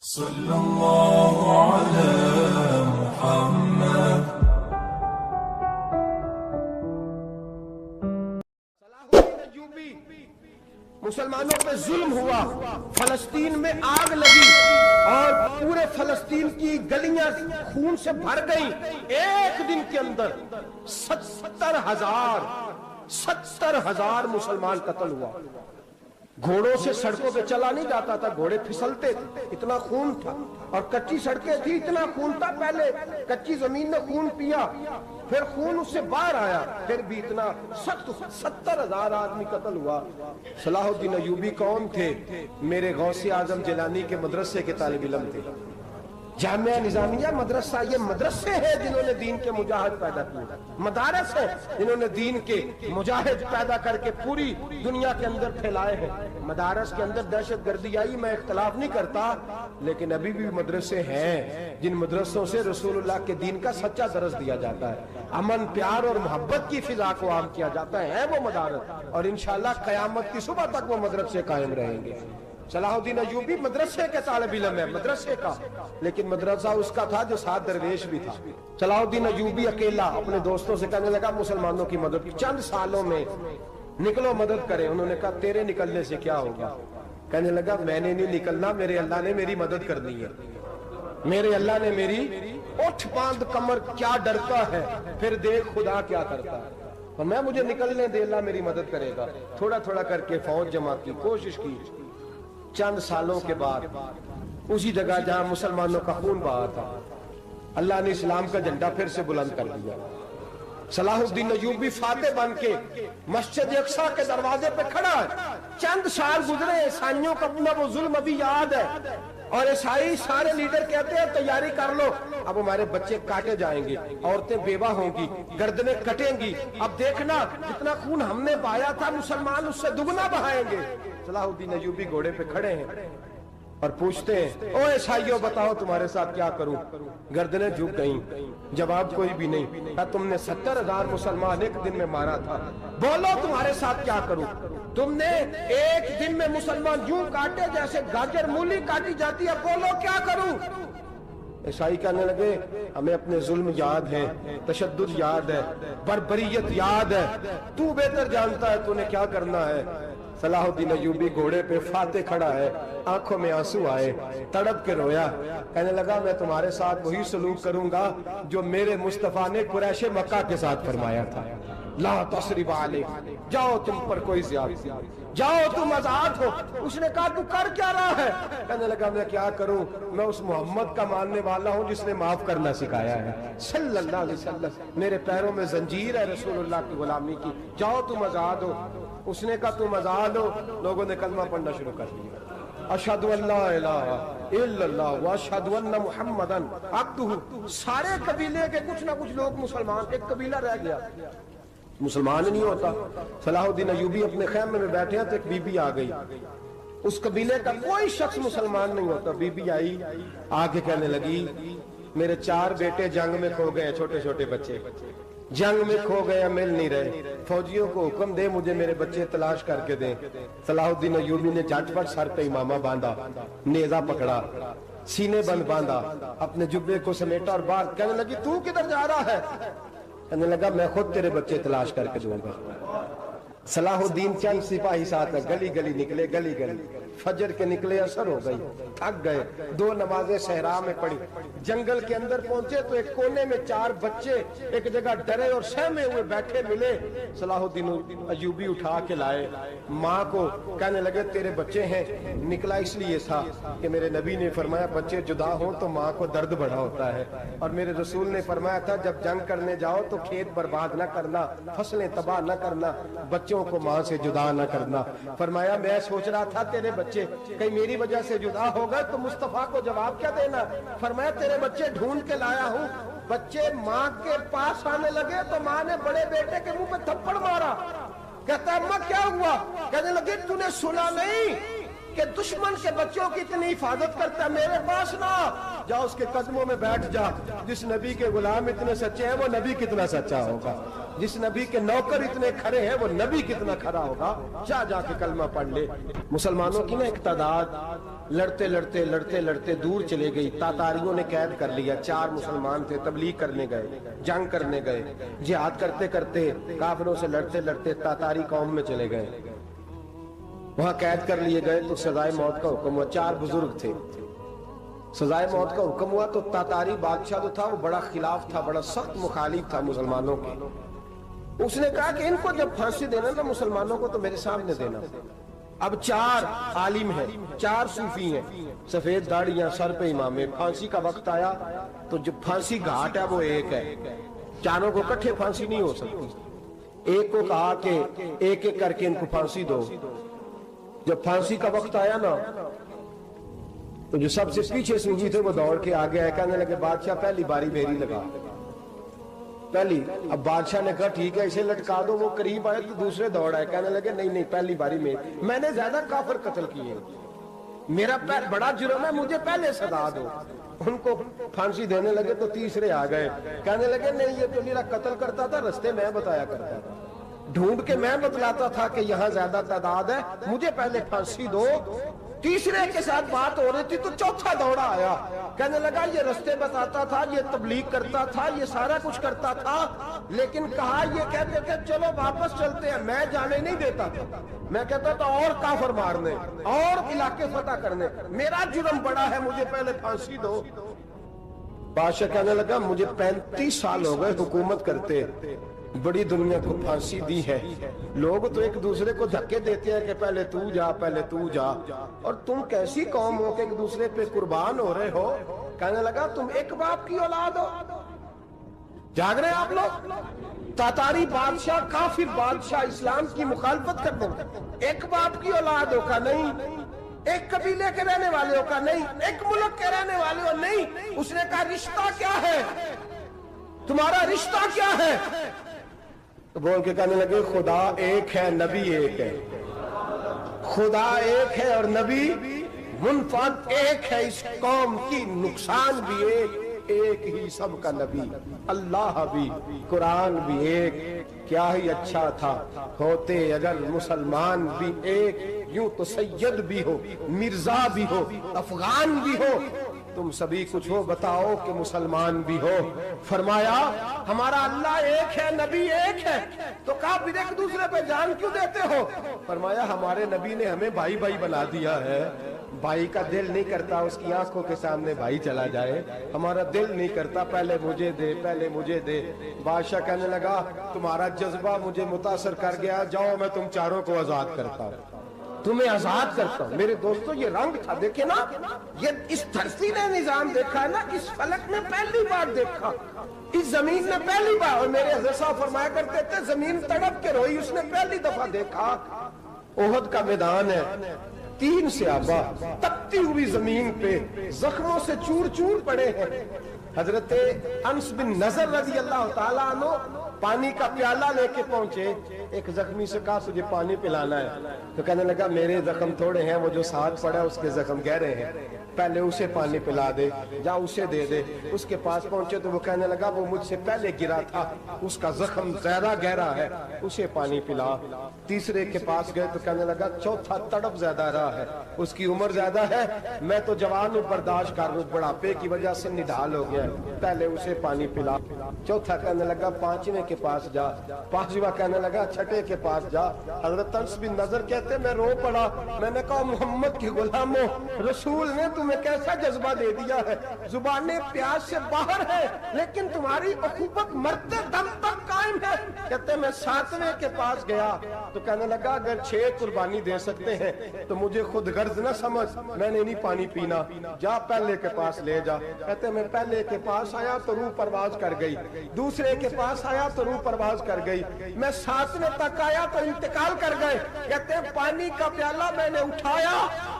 صلى الله على محمد. مسلمانوں پہ ظلم ہوا، فلسطین میں آگ لگی اور پورے فلسطین کی گلیاں خون سے بھر گئیں۔ ایک دن کے اندر 70,000 مسلمان قتل ہوا۔ گھوڑوں سے سڑکوں پہ چلا نہیں جاتا تھا، گھوڑے پھسلتے تھے، اتنا خون تھا، اور کچی سڑکیں تھی، اتنا خون تھا۔ پہلے کچی زمین نے خون پیا، پھر خون اس سے باہر آیا، پھر بھی اتنا سخت 70,000 آدمی قتل ہوا۔ صلاح الدین ایوبی کون تھے؟ میرے غوث اعظم جیلانی کے مدرسے کے طالب علم تھے۔ جامعہ نظامیہ مدرسہ، یہ مدرسے ہیں جنہوں نے دین کے مجاہد پیدا کیے، مدارس ہیں جنہوں نے دین کے مجاہد پیدا کر کے پوری دنیا کے اندر پھیلائے ہیں۔ مدارس کے اندر دہشت گردی آئی، میں اختلاف نہیں کرتا، لیکن ابھی بھی مدرسے ہیں جن مدرسوں سے رسول اللہ کے دین کا سچا درس دیا جاتا ہے، امن، پیار اور محبت کی فضا کو عام کیا جاتا ہے وہ مدارس، اور انشاءاللہ قیامت کی صبح تک وہ مدرسے قائم رہیں گے۔ صلاح الدین ایوبی مدرسے کے طالب علم ہے، مدرسے کا، لیکن مدرسہ اس کا تھا جو ساتھ درویش بھی تھا۔ صلاح الدین ایوبی اکیلا اپنے دوستوں سے کہنے لگا مسلمانوں کی مدد، چند سالوں میں نکلو مدد کریں۔ انہوں نے کہا تیرے نکلنے سے کیا ہوگا؟ کہنے لگا میں نے نہیں نکلنا، میرے اللہ نے میری مدد کرنی ہے، میرے اللہ نے میری اٹھ باندھ کمر، کیا ڈرتا ہے پھر دیکھ خدا کیا کرتا ہے، اور میں مجھے نکلنے دے، اللہ میری مدد کرے گا۔ تھوڑا تھوڑا کر کے فوج جمع کی، کوشش کی۔ چند سالوں کے بعد اسی جگہ جہاں مسلمانوں کا خون بہا تھا، اللہ نے اسلام کا جھنڈا پھر سے بلند کر دیا۔ صلاح الدین ایوبی فاتح بن کے مسجد اقصی کے دروازے پہ کھڑا ہے۔ چند سال گزرے، عیسائیوں کا اپنا وہ ظلم ابھی یاد ہے، اور عیسائی سارے لیڈر کہتے ہیں تیاری کر لو، اب ہمارے بچے کاٹے جائیں گے، عورتیں بیوہ ہوں گی، گردنیں کٹیں گی، اب دیکھنا جتنا خون ہم نے بہایا تھا مسلمان اس سے دگنا بہائیں گے۔ صلاح الدین ایوبی گھوڑے پہ کھڑے ہیں اور پوچھتے ہیں او عیسائیوں بتاؤ تمہارے ساتھ کیا کروں؟ گردنیں جھک گئیں، جواب کوئی بھی نہیں۔ کہا تم نے 70,000 مسلمان ایک دن میں مارا تھا، بولو تمہارے ساتھ کیا کروں؟ تم نے ایک دن میں مسلمان یوں کاٹے جیسے گاجر مولی کاٹی جاتی ہے، بولو کیا کروں؟ عیسائی کہنے لگے ہمیں اپنے ظلم یاد ہے، تشدد یاد ہے، بربریت یاد ہے، تو بہتر جانتا ہے تو نے کیا کرنا ہے۔ صلاح الدین ایوبی گھوڑے پہ فاتح کھڑا ہے، آنکھوں میں آنسو آئے، تڑپ کے رویا، کہنے لگا میں تمہارے ساتھ وہی سلوک کروں گا جو میرے مصطفیٰ نے قریش مکہ کے ساتھ فرمایا تھا، لا تصریب علیک، جاؤ تم پر کوئی زیادتی، جاؤ تم آزاد ہو۔ اس نے کہا تو کر کیا رہا ہے؟ کہنے لگا میں کیا کروں، میں اس محمد کا ماننے والا ہوں جس نے معاف کرنا سکھایا ہے صلی اللہ علیہ وسلم، میرے پیروں میں زنجیر ہے رسول اللہ کی غلامی کی، جاؤ تم آزاد ہو۔ اس نے کہا تم آزاد ہو، لوگوں نے کلمہ پڑھنا شروع کر دیا، اشہدو ان لا الہ الا اللہ واشہدو ان محمدن عبدہ۔ سارے قبیلے کے کچھ نہ کچھ لوگ مسلمان، ایک قبیلہ رہ گیا مسلمان نہیں ہوتا۔ صلاح الدین ایوبی اپنے خیمے میں بیٹھے ہیں تو ایک بی بی آ گئی، اس قبیلے کا کوئی شخص مسلمان نہیں ہوتا۔ بی بی آئی، آگے کہنے لگی میرے 4 بیٹے جنگ میں کھو گئے، چھوٹے چھوٹے بچے جنگ میں کھو گئے، مل نہیں رہے، فوجیوں کو حکم دے مجھے میرے بچے تلاش کر کے دیں۔ صلاح الدین ایوبی نے جھٹ پٹ سر پہ امامہ باندھا، نیزہ پکڑا، سینے بند باندھا، اپنے جبے کو سمیٹا اور باہر کہنے لگی تو کدھر جا رہا ہے؟ کہنے لگا میں خود تیرے بچے تلاش کر کے دوں گا۔ صلاح الدین چند سپاہی ساتھ گلی گلی نکلے، گلی گلی فجر کے نکلے، اثر ہو گئی، تھک گئے، 2 نمازیں صحرا میں پڑھی، جنگل کے اندر پہنچے تو ایک کونے میں 4 بچے ایک جگہ ڈرے اور سہمے ہوئے بیٹھے ملے۔ صلاح الدین ایوبی اٹھا کے لائے، ماں کو کہنے لگے تیرے بچے ہیں، نکلا اس لیے تھا کہ میرے نبی نے فرمایا بچے جدا ہوں تو ماں کو درد بڑا ہوتا ہے، اور میرے رسول نے فرمایا تھا جب جنگ کرنے جاؤ تو کھیت برباد نہ کرنا، فصلیں تباہ نہ کرنا، بچوں کو ماں سے جدا نہ کرنا۔ فرمایا میں سوچ رہا تھا تیرے بچے کہیں میری وجہ سے جدا ہو گئے تو مصطفیٰ کو جواب کیا دینا؟ فرمایا تیرے بچے ڈھونڈ کے لایا ہوں۔ بچے ماں کے پاس آنے لگے تو ماں نے بڑے بیٹے کے منہ پہ تھپڑ مارا، کہتا اماں کیا ہوا؟ کہنے لگے تو نے سنا نہیں کہ دشمن کے بچوں کی اتنی حفاظت کرتا ہے، میرے پاس نہ جا، اس کے قدموں میں بیٹھ جا، جس نبی کے غلام اتنے سچے ہیں وہ نبی کتنا سچا ہوگا۔ जिस नबी के नौकर इतने खरे हैं वो नबी कितना खरा होगा। जा के कलमा पढ़ ले। मुसलमानों की ना एक तादाद लड़ते लड़ते लड़ते लड़ते दूर चले गई। तातारियों ने कैद कर लिया। 4 मुसलमान थे, तबलीग करने गए, जंग करने गए, जिहाद करते करते काफिरों से लड़ते लड़ते तातारी कौम में चले गए। वहां कैद कर लिए गए तो सजाए मौत का हुक्म हुआ। 4 बुजुर्ग थे, सजाए मौत का हुक्म हुआ तो तातारी बादशाह जो था वो बड़ा खिलाफ था, बड़ा सख्त मुखालिफ था मुसलमानों के। उसने कहा कि इनको जब फांसी देना ना मुसलमानों को तो मेरे सामने देना। अब 4 आलिम हैं, 4 सूफी हैं, सफेद दाढ़ियां, सर पे इमामे। फांसी का वक्त आया तो जो फांसी घाट है वो एक है, चारों को इकट्ठे फांसी नहीं हो सकती। एक को कहा कि एक एक करके इनको फांसी दो। जब फांसी का वक्त आया ना तो जो सबसे पीछे सूफी थे वो दौड़ के आगे आए, कहने लगे बादशाह पहली बारी मेरी लगा पहली। अब बादशाह ने कहा ठीक है इसे लटका दो। वो करीब आए तो दूसरे दौड़ आए, कहने लगे नहीं नहीं पहली बारी मेरी, मैंने ज्यादा काफिर कत्ल किए, मेरा बड़ा जुर्म है, मुझे पहले सजा दो। उनको फांसी देने लगे तो तीसरे आ गए, कहने लगे नहीं ये तो मेरा कत्ल करता था, रास्ते मैं बताया करता था, ढूंढ के मैं बतलाता था कि यहाँ ज्यादा तादाद है, मुझे पहले फांसी दो। तीसरे के साथ बात हो रही थी तो चौथा दौड़ा आया, कहने लगा ये रास्ते बताता था, ये तबलीग करता था, ये सारा कुछ करता था, लेकिन कहा ये कहते थे चलो वापस चलते हैं, मैं जाने नहीं देता था। मैं कहता था और काफिर मारने और इलाके फतह करने, मेरा जुर्म बड़ा है, मुझे पहले फांसी दो। बादशाह कहने लगा मुझे 35 साल हो गए हुकूमत करते, बड़ी दुनिया को फांसी दी है, लोग तो एक दूसरे को धक्के देते हैं कि पहले तू जा पहले तू जा, और तुम कैसी कौम हो कि एक दूसरे पे कुर्बान हो रहे हो। कहने लगा तुम एक बाप की औलाद हो। जाग रहे आप लोग? तातारी बादशाह, काफिर बादशाह, इस्लाम की मुखालफत करते हैं। एक बाप की औलाद हो का नहीं, एक कबीले के रहने वाले हो का नहीं, एक मुल्क के रहने वाले हो नहीं। उसने कहा रिश्ता क्या है, तुम्हारा रिश्ता क्या है? तो बोल के कहने लगे खुदा एक है, नबी एक है। खुदा एक है और नबी मुनफरद एक है। इस कौम की नुकसान भी एक ही सबका नबी, अल्लाह भी, कुरान भी एक। क्या ही अच्छा था होते अगर मुसलमान भी एक, यूं तो सैयद भी हो, मिर्जा भी हो, अफगान भी हो, तुम सभी कुछ हो, बताओ कि मुसलमान भी हो। फरमाया हमारा अल्लाह एक है, नबी एक है। तो कहा फिर एक दूसरे पे जान क्यों देते हो? फरमाया हमारे नबी ने हमें भाई भाई बना दिया है। भाई का दिल नहीं करता उसकी आंखों के सामने भाई चला जाए, हमारा दिल नहीं करता पहले मुझे दे पहले मुझे दे। बादशाह कहने लगा तुम्हारा जज्बा मुझे मुतासर कर गया, जाओ मैं तुम चारों को आजाद करता हूं, तुम्हें आजाद करता हूं। मेरे दोस्तों ये रंग था, देखे ना, ये इस धरती ने निजाम देखा है ना, इस फलक ने पहली बार देखा, इस जमीन ने पहली बार। और मेरे हज़रत साहब फरमाया करते थे जमीन तड़प के रोई, उसने पहली दफा देखा। ओहद का मैदान है, 3 सहाबा तपती हुई जमीन पे जख्मों से चूर चूर पड़े हैं। हजरत अनस बिन नजर रज़ी अल्लाह ताला अन्हु पानी का प्याला लेके पहुंचे। एक जख्मी से कहा तुझे पानी पिलाना है, तो कहने लगा मेरे जख्म थोड़े हैं, वो जो साथ पड़ा उसके जख्म गहरे हैं, पहले उसे पानी पिला दे, जा उसे दे दे। उसके पास पहुंचे तो वो कहने लगा वो मुझसे पहले गिरा था, उसका जख्म ज्यादा गहरा है, उसे पानी पिला। तीसरे के पास गए तो कहने लगा चौथा तड़प ज्यादा रहा है, उसकी उम्र ज्यादा है, मैं तो जवान हूं, बर्दाश्त कर लूं, बुढ़ापे की वजह से निढाल हो गया, पहले उसे पानी पिला। चौथा कहने लगा 5वें के पास जा, 5वां कहने लगा 6ठे के पास जा। हजरत अनस बिन नजर कहते मैं रो पड़ा, मैंने कहा मोहम्मद के गुलामों, रसूल ने तुम्हें कैसा जज्बा दे दिया है, जुबाने प्यास से बाहर है लेकिन तुम्हारी अखुबत मरते दम तक कायम है। कहते मैं 7वें के पास गया तो कहने लगा अगर 6 कुर्बानी दे सकते हैं तो मुझे खुद गर्ज न समझ, मैंने नहीं पानी पीना, जा पहले के पास ले जा। कहते मैं पहले के पास आया तो रूह परवाज कर गई, दूसरे के पास आया तो रूह परवाज कर गई, मैं 7वें तक आया तो इंतकाल कर गए। कहते हैं पानी का प्याला मैंने उठाया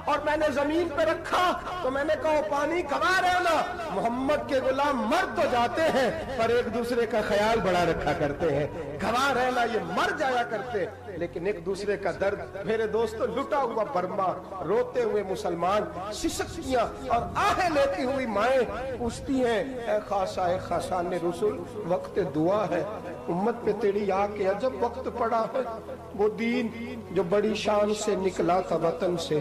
और मैंने जमीन पे रखा तो मैंने कहा पानी खवा रहना, मोहम्मद के गुलाम मर तो जाते हैं पर एक दूसरे का ख्याल बड़ा रखा करते हैं, खवा रहना ये मर जाया करते لیکن ایک دوسرے کا درد میرے دوستو لٹا ہوا برما، روتے ہوئے مسلمان، سسکیاں اور آہیں لیتی ہوئی مائیں پوچھتی ہیں اے خاصا اے خاصان رسول وقت دعا ہے، امت پہ تیری آ کے عجب وقت پڑا ہے۔ وہ دین جو بڑی شان سے نکلا تھا وطن سے،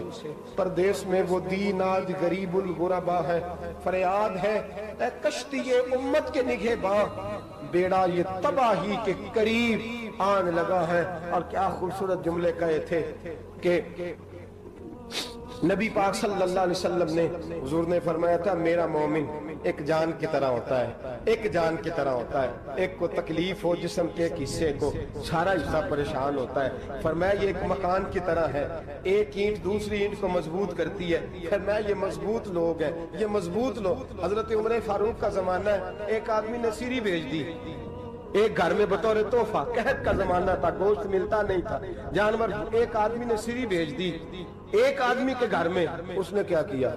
پردیس میں وہ دین آج غریب الغربا ہے۔ فریاد ہے اے کشتی امت کے نگہباں، بیڑا یہ تباہی کے قریب آن لگا ہے۔ اور کیا خوبصورت جملے کہے تھے کہ نبی پاک صلی اللہ علیہ وسلم نے، حضور نے فرمایا تھا میرا مومن ایک جان کی طرح ہوتا ہے، ایک جان کی طرح ہوتا ہے، ایک کو تکلیف ہو جسم کے ایک حصے کو سارا حصہ پریشان ہوتا ہے۔ فرمایا یہ ایک مکان کی طرح ہے، ایک اینٹ دوسری اینٹ کو مضبوط کرتی ہے۔ فرمایا یہ مضبوط لوگ ہیں، یہ مضبوط لوگ۔ حضرت عمر فاروق کا زمانہ ہے، ایک آدمی نے سیری بھیج دی ایک گھر میں بطور تحفہ، قحط کا زمانہ تھا، گوشت ملتا نہیں تھا، جانور، ایک آدمی نے سیری بھیج دی ایک آدمی کے گھر میں۔ اس نے کیا کیا؟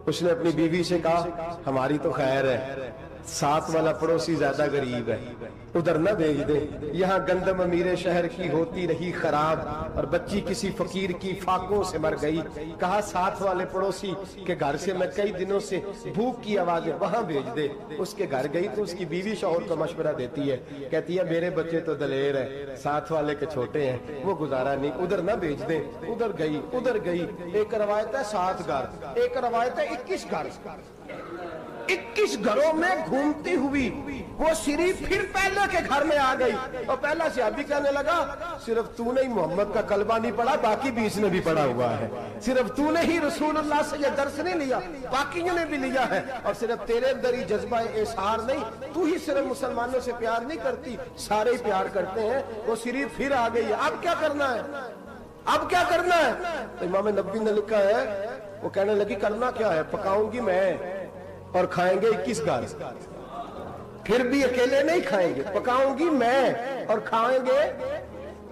اس نے اپنی بیوی سے کہا ہماری تو خیر ہے، ساتھ والا پڑوسی زیادہ غریب ہے، ادھر نہ بھیج دے، یہاں گندم امیر شہر کی ہوتی رہی خراب اور بچی کسی فقیر کی فاقوں سے مر گئی۔ کہا ساتھ والے پڑوسی کے گھر سے میں کئی دنوں سے بھوک کی آوازیں، وہاں بھیج دے۔ اس کے گھر گئی تو اس کی بیوی شوہر کو مشورہ دیتی ہے، کہتی ہے میرے بچے تو دلیر ہے، ساتھ والے کے چھوٹے ہیں، وہ گزارا نہیں، ادھر نہ بھیج دیں۔ ادھر گئی۔ ایک روایت ہے 7 گھر، ایک روایت ہے 21 گھر، 21 گھروں میں گھومتی ہوئی وہ سری پھر پہلے کے گھر میں آ گئی، اور پہلا صحابی کہنے لگا صرف تو نے ہی محمد کا کلمہ نہیں پڑھا، باقی 20 نے بھی پڑھا ہوا ہے، صرف تو نے ہی رسول اللہ سے یہ درس نہیں لیا، باقیوں نے بھی لیا ہے، اور صرف تیرے اندر ہی جذبہ احسار نہیں، تو ہی صرف مسلمانوں سے پیار نہیں کرتی، سارے ہی پیار کرتے ہیں۔ وہ سری پھر آ گئی ہے، اب کیا کرنا ہے؟ اب کیا کرنا ہے؟ تو امام نبوی نے لکھا ہے، وہ کہنے لگی کرنا کیا ہے؟ پکاؤں گی میں اور کھائیں گے 21 گھر، پھر بھی اکیلے نہیں کھائیں گے، پکاؤں گی میں اور کھائیں گے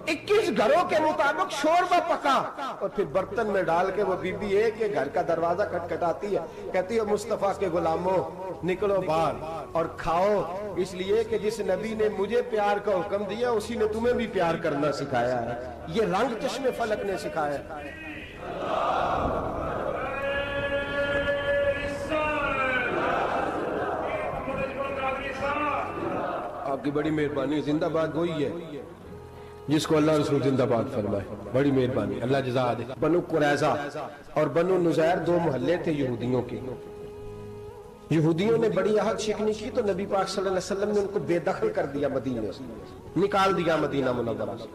21 گھروں کے مطابق شوربہ پکا، اور پھر برتن میں ڈال کے وہ بی بی ایک گھر کا دروازہ کھٹکھٹاتی ہے، کہتی ہے مصطفیٰ کے غلاموں نکلو باہر اور کھاؤ، اس لیے کہ جس نبی نے مجھے پیار کا حکم دیا اسی نے تمہیں بھی پیار کرنا سکھایا ہے، یہ رنگ چشم فلک نے سکھایا ہے۔ آپ کی بڑی مہربانی، زندہ باد وہی ہے جس کو اللہ رسول زندہ باد فرمائے، بڑی مہربانی، اللہ جزا دے۔ بنو قریظہ اور بنو نذیر 2 محلے تھے یہودیوں کے۔ یہودیوں نے بڑی عہد شکنی کی تو نبی پاک صلی اللہ علیہ وسلم نے ان کو بے دخل کر دیا، مدینے سے نکال دیا، مدینہ منورہ سے۔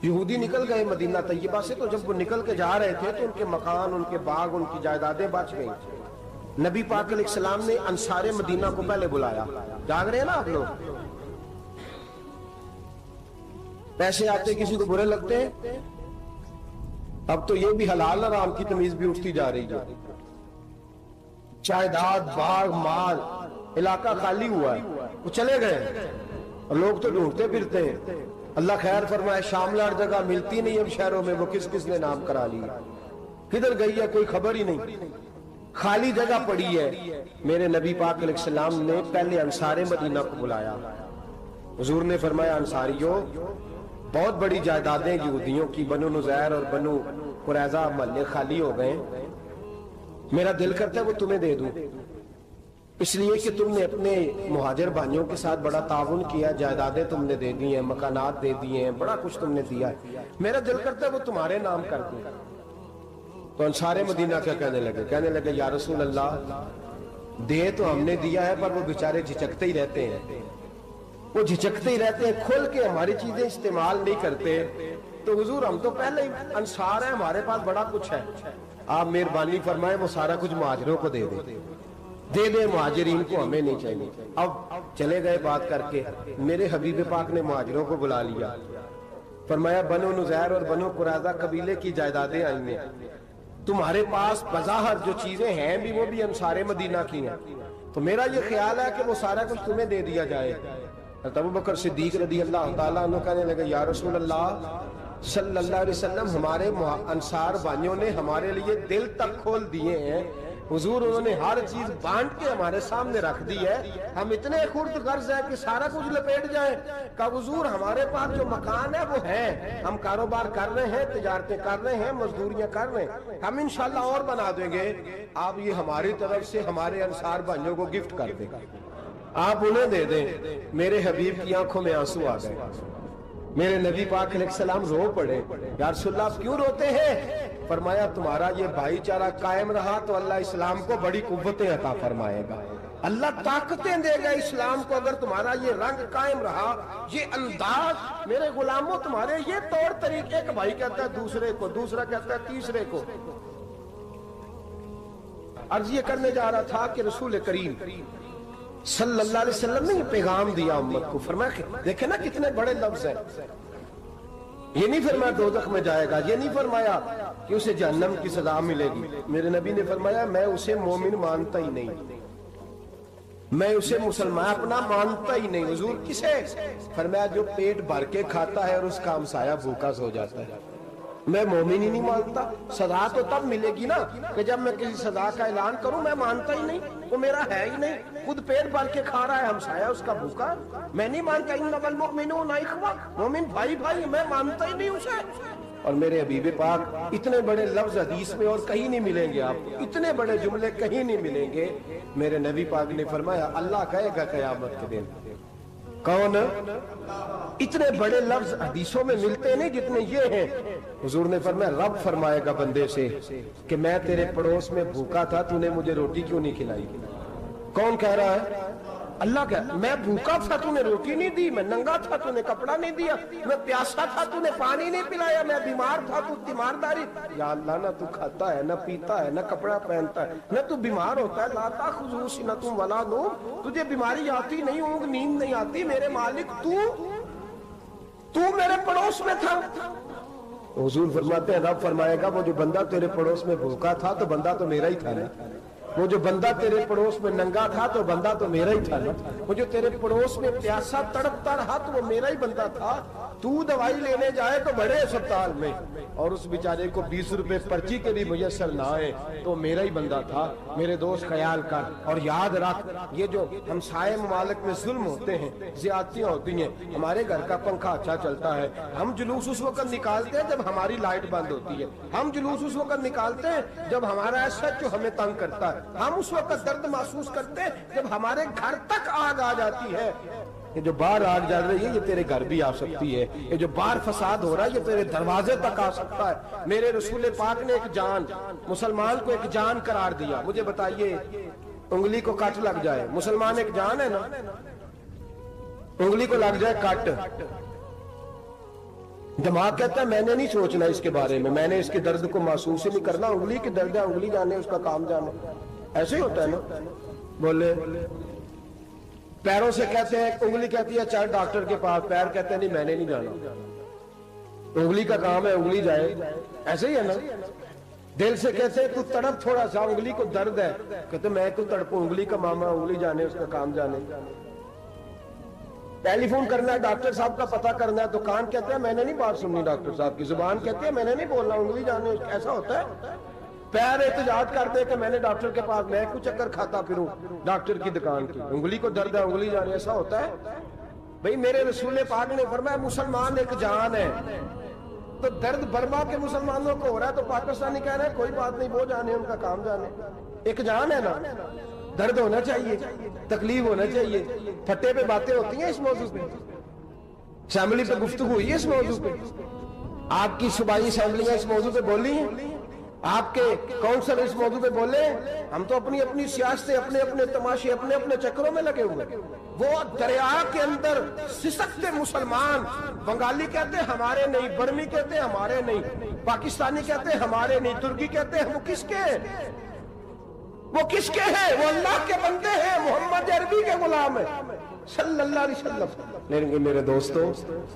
یہودی نکل گئے مدینہ طیبہ سے، تو جب وہ نکل کے جا رہے تھے تو ان کے مکان، ان کے باغ، ان کی جائیدادیں بچ گئیں۔ نبی پاک علیہ السلام نے انصار مدینہ کو پہلے بلایا، جاگ رہے ہیں نا آپ لوگ؟ پیسے آتے کسی کو برے لگتے ہیں، اب تو یہ بھی حلال حرام کی تمیز بھی اٹھتی جا رہی ہے۔ جائیداد، باغ، مال، علاقہ خالی ہوا ہے، وہ چلے گئے اور لوگ تو ڈھونڈتے پھرتے ہیں۔ اللہ خیر فرمائے، شاملہ جگہ ملتی نہیں اب شہروں میں، وہ کس کس نے نام کرا لی، کدھر گئی ہے کوئی خبر ہی نہیں، خالی جگہ پڑی ہے۔ میرے نبی پاک علیہ السلام نے پہلے انصار مدینہ کو بلایا، حضور نے فرمایا انصاریوں بہت بڑی جائیدادیں یہودیوں کی، بنو نذیر اور بنو قریظہ محلے خالی ہو گئے، میرا دل کرتا ہے وہ تمہیں دے دوں، اس لیے کہ تم نے اپنے مہاجر بھائیوں کے ساتھ بڑا تعاون کیا، جائیدادیں تم نے دے دی ہیں، مکانات دے دیے ہیں، بڑا کچھ تم نے دیا ہے، میرا دل کرتا ہے وہ تمہارے نام کر دوں۔ تو انصار مدینہ کیا کہنے لگے یا رسول اللہ دے تو ہم نے دیا ہے پر وہ بیچارے جھچکتے ہی رہتے ہیں، وہ جھچکتے ہی رہتے ہیں، کھول کے ہماری چیزیں استعمال نہیں کرتے۔ تو حضور ہم تو پہلے ہی انصار ہیں، ہمارے پاس بڑا کچھ ہے، آپ مہربانی فرمائیں وہ سارا کچھ مہاجروں کو دے دے مہاجرین کو، ہمیں نہیں چاہیے۔ اب چلے گئے بات کر کے، میرے حبیب پاک نے مہاجروں کو بلا لیا، فرمایا بنو نذیر اور بنو قریظہ قبیلے کی جائیدادیں آئی ہیں، تمہارے پاس بظاہر جو چیزیں ہیں بھی وہ بھی انصار مدینہ کی ہیں، تو میرا یہ خیال ہے کہ وہ سارا کچھ تمہیں دے دیا جائے۔ ابو بکر صدیق رضی اللہ تعالیٰ عنہ کہنے لگے یا رسول اللہ صلی اللہ علیہ وسلم ہمارے انصار بھائیوں نے ہمارے لیے دل تک کھول دیے ہیں हुजूर उन्होंने हर चीज बांट के हमारे सामने रख दी है, हम इतने खुर्द गर्ज है कि सारा कुछ लपेट जाए। का हुजूर हमारे पास जो मकान है वो है, हम कारोबार कर रहे हैं, तिजारतें कर रहे हैं, मजदूरियां कर रहे हैं, हम इंशाल्लाह और बना देंगे। आप ये हमारी तरफ से हमारे अंसार भाइयों को गिफ्ट कर देगा, आप उन्हें दे दें। मेरे हबीब की आंखों में आंसू आ गए, मेरे नबी पाक अलैहिस्सलाम रो पड़े। या रसूलल्लाह आप क्यों रोते हैं? फरमाया तुम्हारा ये भाईचारा कायम रहा तो अल्लाह इस्लाम को बड़ी कुव्वतें अता फरमाएगा, अल्लाह ताकतें देगा इस्लाम को। अगर तुम्हारा ये रंग कायम रहा, ये अंदाज, मेरे गुलामों तुम्हारे ये तौर तरीके, एक भाई कहता है दूसरे को, दूसरा कहता है तीसरे को। अर्ज ये करने जा रहा था कि रसूल करीम सल्लल्लाहु अलैहि वसल्लम ने ये पैगाम दिया उम्मत को। फरमाया देखे ना कितने बड़े लफ्ज हैं, ये नहीं फरमाया दोज़ख में जाएगा, ये नहीं फरमाया कि उसे जहन्नम की सजा मिलेगी। मेरे नबी ने फरमाया मैं उसे मोमिन मानता ही नहीं, मैं उसे मुसलमान अपना मानता ही नहीं। हुजूर किसे? फरमाया जो पेट भर के खाता है और उसका हमसाया भूखा सो जाता है, मैं मोमिन ही नहीं मानता। सजा तो तब मिलेगी ना कि जब मैं किसी सजा का ऐलान करूं, मैं मानता ही नहीं, वो मेरा है ही नहीं, खुद पेट भर के खा रहा है, हमसाया उसका भूखा, मैं नहीं मानता। इन्नमल मुमिनूना इख्वा, मोमिन भाई भाई, मैं मानता ही नहीं उसे। और मेरे हबीब पाक इतने बड़े लफ्ज हदीस में और कहीं नहीं मिलेंगे, आपको इतने बड़े जुमले कहीं नहीं मिलेंगे। मेरे नबी पाक ने फरमाया अल्लाह कहेगा क़यामत के दिन, कौन? इतने बड़े लफ्ज हदीसों में मिलते नहीं जितने ये हैं। हुजूर ने फरमाया रब फरमाएगा बंदे से कि मैं तेरे पड़ोस में भूखा था, तूने मुझे रोटी क्यों नहीं खिलाई? कौन कह रहा है? अल्लाह कह, मैं भूखा था तूने रोटी नहीं दी, मैं नंगा था तूने कपड़ा नहीं दिया, मैं प्यासा था तूने पानी नहीं पिलाया, मैं बीमार था तू तीमारदारी। या अल्लाह ना तू खाता है, ना पीता है, ना कपड़ा पहनता है, ना तू बीमार होता है, लाता खुजूसी ना तुम वला नो, तुझे बीमारी आती नहीं, ऊँग नींद नहीं आती, मेरे मालिक तू मेरे पड़ोस में था। हुजूर फरमाते हैं रब फरमाएगा वो जो बंदा तेरे पड़ोस में भूखा था तो बंदा तो मेरा ही था ना, वो जो बंदा तेरे पड़ोस में नंगा था तो बंदा तो मेरा ही था ना, वो जो तेरे पड़ोस में प्यासा तड़पता रहा तो वो मेरा ही बंदा था। तू दवाई लेने जाए तो बड़े अस्पताल में और उस बेचारे को 20 रुपए पर्ची के भी मुयस्सर ना आए तो मेरा ही बंदा था। मेरे दोस्त ख्याल कर और याद रख, ये जो हमसाये ममालिक में जुल्म होते हैं, ज्यादतियां होती हैं, हमारे घर का पंखा अच्छा चलता है, हम जुलूस उस वक्त निकालते हैं जब हमारी लाइट बंद होती है, हम जुलूस उस वक्त निकालते हैं जब हमारा एसएचओ हमें तंग करता है, हम उस वक्त दर्द महसूस करते हैं जब हमारे घर तक आग आ जाती है। ये जो बाहर आग जल रही है ये तेरे घर भी आ सकती है, ये जो बाहर फसाद हो रहा है ये तेरे दरवाजे तक आ सकता है। मेरे रसूल पाक ने एक जान, मुसलमान को एक जान करार दिया। मुझे बताइए उंगली को काट लग जाए, मुसलमान एक जान है ना, उंगली को लग जाए काट, दिमाग कहता है मैंने नहीं सोचना इसके बारे में, मैंने इसके दर्द को महसूस ही नहीं करना, उंगली की दर्द है, उंगली जाने उसका काम जाने, ऐसे ही होता है ना। बोले पैरों से कहते हैं, उंगली कहती है चल डॉक्टर के पास, पैर कहते हैं नहीं मैंने नहीं जाना, उंगली का काम है उंगली जाए, ऐसे ही है ना। दिल से कहते हैं तू तड़प थोड़ा सा, उंगली को दर्द है, कहते मैं क्यों तड़पू, उंगली का मामा, उंगली जाने उसका काम जाने। टेलीफोन करना है, डॉक्टर साहब का पता करना है, तो कान कहते हैं मैंने नहीं बात सुननी डॉक्टर साहब की, जुबान कहती है मैंने नहीं बोलना, उंगली जाने, ऐसा होता है। पैर एहतजाज करते कि मैंने डॉक्टर के पास, मैं क्यों चक्कर खाता फिरूं डॉक्टर की दुकान की, उंगली को दर्द है उंगली जाने, ऐसा होता है। भाई मेरे रसूल पाक ने फरमाया मुसलमान एक जान है, तो दर्द बर्मा के मुसलमानों को हो रहा है तो पाकिस्तानी कह रहे हैं कोई बात नहीं, वो जाने उनका काम जाने, एक जान है ना। दर्द होना चाहिए, तकलीफ होना चाहिए, फट्टे पे बातें होती हैं इस मौजू पे, असेंबली पे गुफ्तगू हुई है इस मौजू पे, आपकी सूबाई असेंबलियां इस मौजू पे बोली हैं, आपके काउंसिल इस मौजू पे बोले। हम तो अपनी अपनी सियासत, अपने अपने तमाशे, अपने अपने चक्रों में लगे हुए। वो दरिया के अंदर सिसकते मुसलमान, बंगाली कहते हैं हमारे नहीं, बर्मी कहते हैं हमारे नहीं, पाकिस्तानी कहते हैं हमारे नहीं, तुर्की कहते हैं वो किसके हैं, वो किसके हैं, वो अल्लाह के बंदे हैं, मोहम्मद अरबी के गुलाम है सल्लल्लाहु अलैहि वसल्लम। लेकिन मेरे दोस्तों